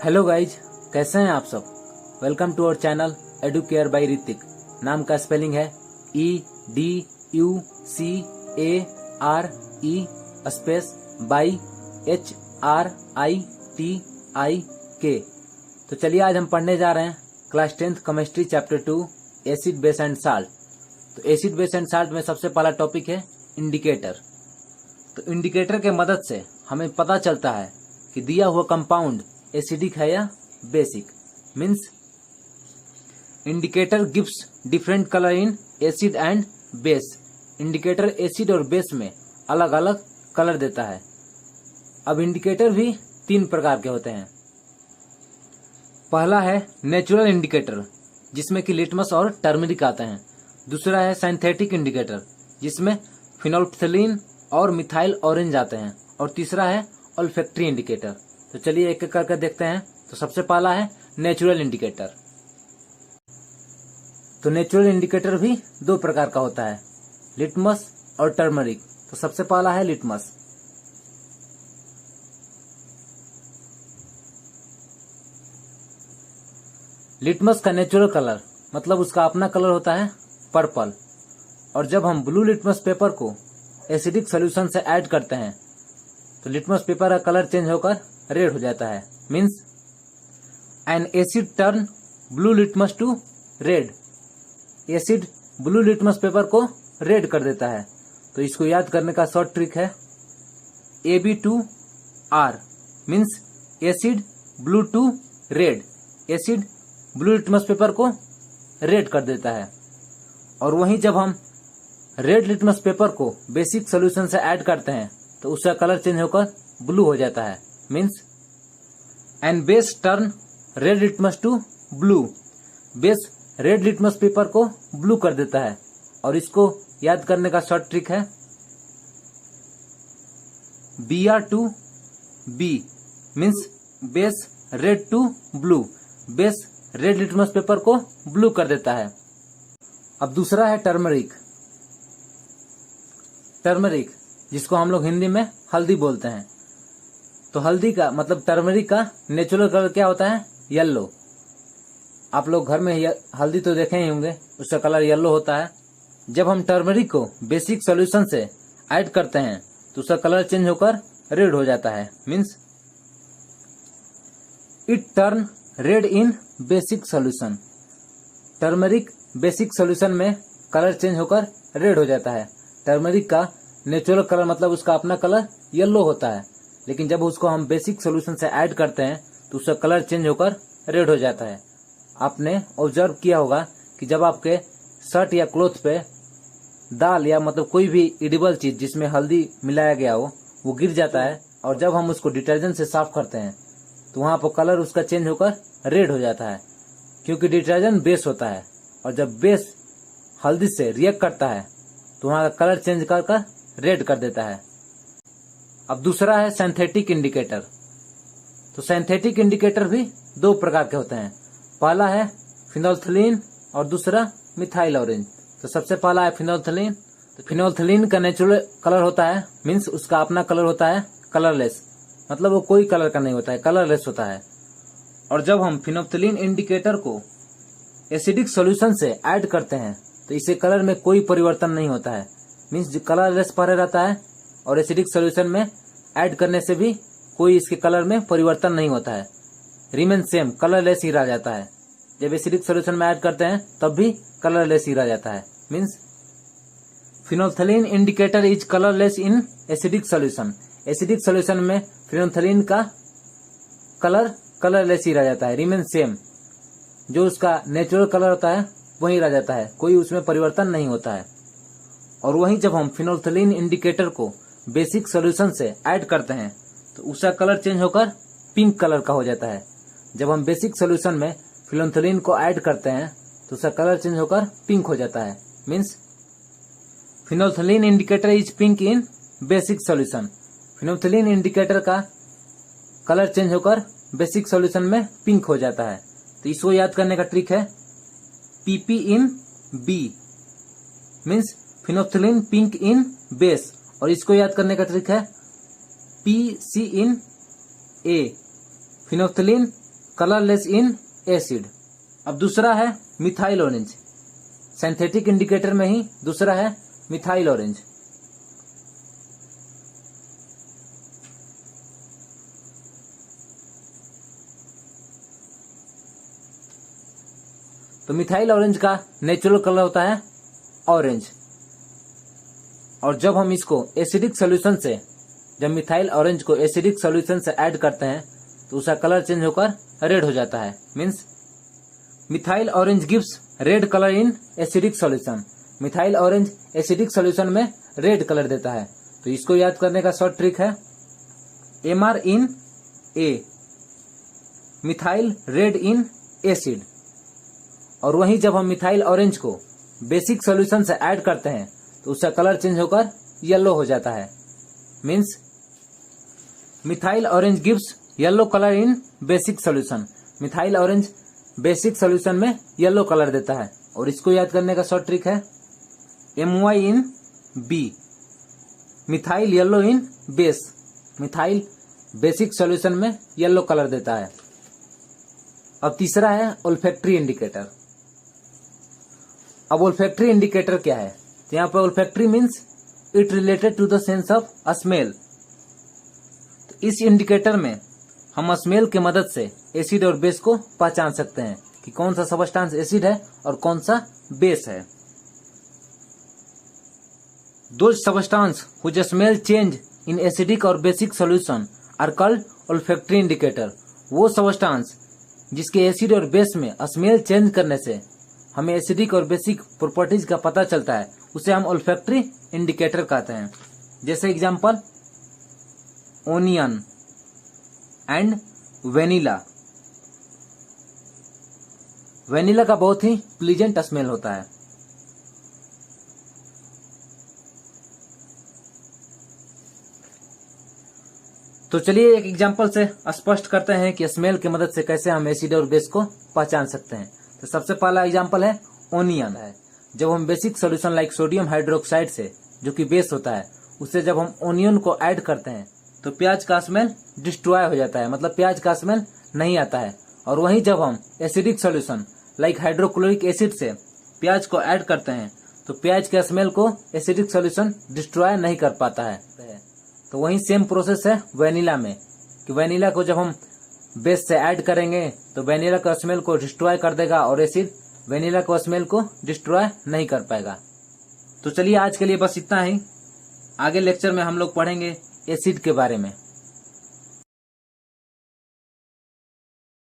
Hello guys, कैसे हैं आप सब। Welcome to our channel Educare by Hrithik. नाम का स्पेलिंग है EDUCARE स्पेस बाई HRITIK। तो चलिए आज हम पढ़ने जा रहे हैं class 10th chemistry chapter 2 acid base and salt. तो एसिड बेस एंड साल्ट में सबसे पहला टॉपिक है इंडिकेटर। तो इंडिकेटर के मदद से हमें पता चलता है कि दिया हुआ कंपाउंड एसिडिक है या basic. Means indicator gives different colour in acid and base. Indicator acid और बेस में अलग अलग कलर देता है। अब इंडिकेटर भी 3 प्रकार के होते हैं। पहला है नेचुरल इंडिकेटर, जिसमें कि लिटमस और टर्मरिक आते हैं। दूसरा है सिंथेटिक इंडिकेटर, जिसमें फिनोल्फ्थलीन और मिथाइल ऑरेंज आते हैं। और तीसरा है ओल्फैक्टरी इंडिकेटर। तो चलिए एक एक करके देखते हैं। तो सबसे पहला है नेचुरल इंडिकेटर। तो नेचुरल इंडिकेटर भी 2 प्रकार का होता है, लिटमस और टर्मरिक। तो सबसे पहला है लिटमस। लिटमस का नेचुरल कलर मतलब उसका अपना कलर होता है पर्पल। और जब हम ब्लू लिटमस पेपर को एसिडिक सॉल्यूशन से ऐड करते हैं तो लिटमस पेपर का कलर चेंज होकर रेड हो जाता है। Means an acid turn blue litmus to red. Acid blue litmus paper को रेड कर देता है। तो इसको याद करने का शॉर्ट ट्रिक है AB2R। Means acid blue to red. Acid blue litmus paper को रेड कर देता है। और वहीं जब हम रेड लिटमस पेपर को बेसिक सॉल्यूशन से ऐड करते हैं तो उसका कलर चेंज होकर ब्लू हो जाता है। Means and base turn red litmus to blue. Base red litmus paper को ब्लू कर देता है। और इसको याद करने का शॉर्ट ट्रिक है BR2B। Means base red to blue. Base red litmus paper को ब्लू कर देता है। अब दूसरा है टर्मरिक। टर्मरिक जिसको हम लोग हिंदी में हल्दी बोलते हैं। तो हल्दी का मतलब टर्मरिक का नेचुरल कलर क्या होता है? येलो। आप लोग घर में हल्दी तो देखे ही होंगे, उसका कलर येलो होता है। जब हम टर्मरिक को बेसिक सॉल्यूशन से ऐड करते हैं तो उसका कलर चेंज होकर रेड हो जाता है। Means it turn red in basic solution. Turmeric basic solution में कलर चेंज होकर रेड हो जाता है। टर्मरिक का नेचुरल कलर मतलब उसका अपना कलर येलो होता है, लेकिन जब उसको हम बेसिक सॉल्यूशन से ऐड करते हैं तो उसका कलर चेंज होकर रेड हो जाता है। आपने ऑब्जर्व किया होगा कि जब आपके शर्ट या क्लोथ पे दाल या मतलब कोई भी एडिबल चीज जिसमें हल्दी मिलाया गया हो वो गिर जाता है, और जब हम उसको डिटर्जेंट से साफ करते हैं तो वहां पर कलर उसका चेंज होकर रेड हो जाता है, क्योंकि डिटर्जेंट बेस होता है। और जब बेस हल्दी से रिएक्ट करता है तो वहां का कलर चेंज कर रेड कर देता है। अब दूसरा है सिंथेटिक इंडिकेटर। तो सिंथेटिक इंडिकेटर भी 2 प्रकार के होते हैं। पहला है फिनोल्फ्थलीन और दूसरा मिथाइल ऑरेंज। तो सबसे पहला है फिनोल्फ्थलीन। तो फिनोल्फ्थलीन का नेचुरल कलर होता है, मीन्स उसका अपना कलर होता है कलरलेस। मतलब वो कोई कलर का नहीं होता है, कलरलेस होता है। और जब हम फिनोल्फ्थलीन इंडिकेटर को एसिडिक सॉल्यूशन से ऐड करते हैं तो इसे कलर में कोई परिवर्तन नहीं होता है। मीन्स कलरलेस पड़े रहता है। और एसिडिक सॉल्यूशन में ऐड करने से भी कोई इसके कलर में परिवर्तन नहीं होता है, रिमेन सेम, कलरलेस ही रह जाता है। जब एसिडिक सॉल्यूशन में ऐड करते हैं तब भी कलरलेस ही रह जाता है। Means phenolphthalein indicator is colourless in acidic solution. Acidic solution में फिनोल्फ्थलीन का कलर कलरलेस ही रह जाता है, रिमेन सेम। जो उसका नेचुरल कलर होता है वही रह जाता है, कोई उसमें परिवर्तन नहीं होता है। और वहीं जब हम फिनोल्फ्थलीन इंडिकेटर को बेसिक सॉल्यूशन से ऐड करते हैं तो उसका कलर चेंज होकर पिंक कलर का हो जाता है। जब हम बेसिक सॉल्यूशन में फिनोल्फ्थलीन को ऐड करते हैं तो उसका कलर चेंज होकर पिंक हो जाता है। Means phenolphthalein indicator is pink in basic solution. Phenolphthalein indicator का कलर चेंज होकर बेसिक सॉल्यूशन में पिंक हो जाता है। तो इसको याद करने का ट्रिक है PP in B। Means phenolphthalein pink in base. और इसको याद करने का ट्रिक है PC in A। Phenolphthalein colourless in acid. अब दूसरा है मिथाइल ऑरेंज, सिंथेटिक इंडिकेटर में ही दूसरा है मिथाइल ऑरेंज। तो मिथाइल ऑरेंज का नेचुरल कलर होता है ऑरेंज, और जब हम इसको एसिडिक सॉल्यूशन से, जब मिथाइल ऑरेंज को एसिडिक सॉल्यूशन से ऐड करते हैं तो उसका कलर चेंज होकर रेड हो जाता है। Means methyl orange gives red colour इन acidic solution. Methyl orange acidic solution में रेड कलर देता है। तो इसको याद करने का शॉर्ट ट्रिक है MR in A, methyl red in acid. और वहीं जब हम मिथाइल ऑरेंज को बेसिक सॉल्यूशन से ऐड करते हैं तो उसका कलर चेंज होकर येलो हो जाता है। Means methyl orange gives yellow colour in basic solution. Methyl orange basic solution में येलो कलर देता है। और इसको याद करने का शॉर्ट ट्रिक है MY in B, methyl yellow in base. Methyl basic solution में येलो कलर देता है। अब तीसरा है ओल्फैक्टरी इंडिकेटर। अब ओल्फैक्टरी इंडिकेटर क्या है? तो यहाँ पर olfactory means it related to the sense of smell. तो इस इंडिकेटर में हम स्मेल की मदद से एसिड और बेस को पहचान सकते हैं कि कौन सा सबस्टांस एसिड है और कौन सा बेस है। Those substances whose smell change in acidic और basic solution are called olfactory indicator. वो सबस्टांस जिसके एसिड और बेस में स्मेल चेंज करने से हमें एसिडिक और बेसिक प्रॉपर्टीज का पता चलता है, उसे हम ओल्फैक्टरी इंडिकेटर कहते हैं। जैसे example onion and vanilla. Vanilla का बहुत ही प्लीजेंट स्मेल होता है। तो चलिए एक एग्जांपल से स्पष्ट करते हैं कि स्मेल की मदद से कैसे हम एसिड और बेस को पहचान सकते हैं। तो सबसे पहला एग्जांपल है ओनियन है। जब हम basic solution like sodium hydroxide से, जो कि बेस होता है, उससे जब हम ओनियन को ऐड करते हैं तो प्याज का स्मेल डिस्ट्रॉय हो जाता है, मतलब प्याज का स्मेल नहीं आता है। और वहीं जब हम acidic solution like hydrochloric acid से प्याज को ऐड करते हैं तो प्याज के स्मेल को एसिडिक सॉल्यूशन डिस्ट्रॉय नहीं कर पाता है। तो वहीं सेम प्रोसेस है वेनिला में, कि वेनिला को जब हम बेस से ऐड करेंगे तो वेनिला का स्मेल को डिस्ट्रॉय कर देगा और एसिड वेनिला को स्मेल को डिस्ट्रॉय नहीं कर पाएगा। तो चलिए आज के लिए बस इतना ही। आगे लेक्चर में हम लोग पढ़ेंगे एसिड के बारे में।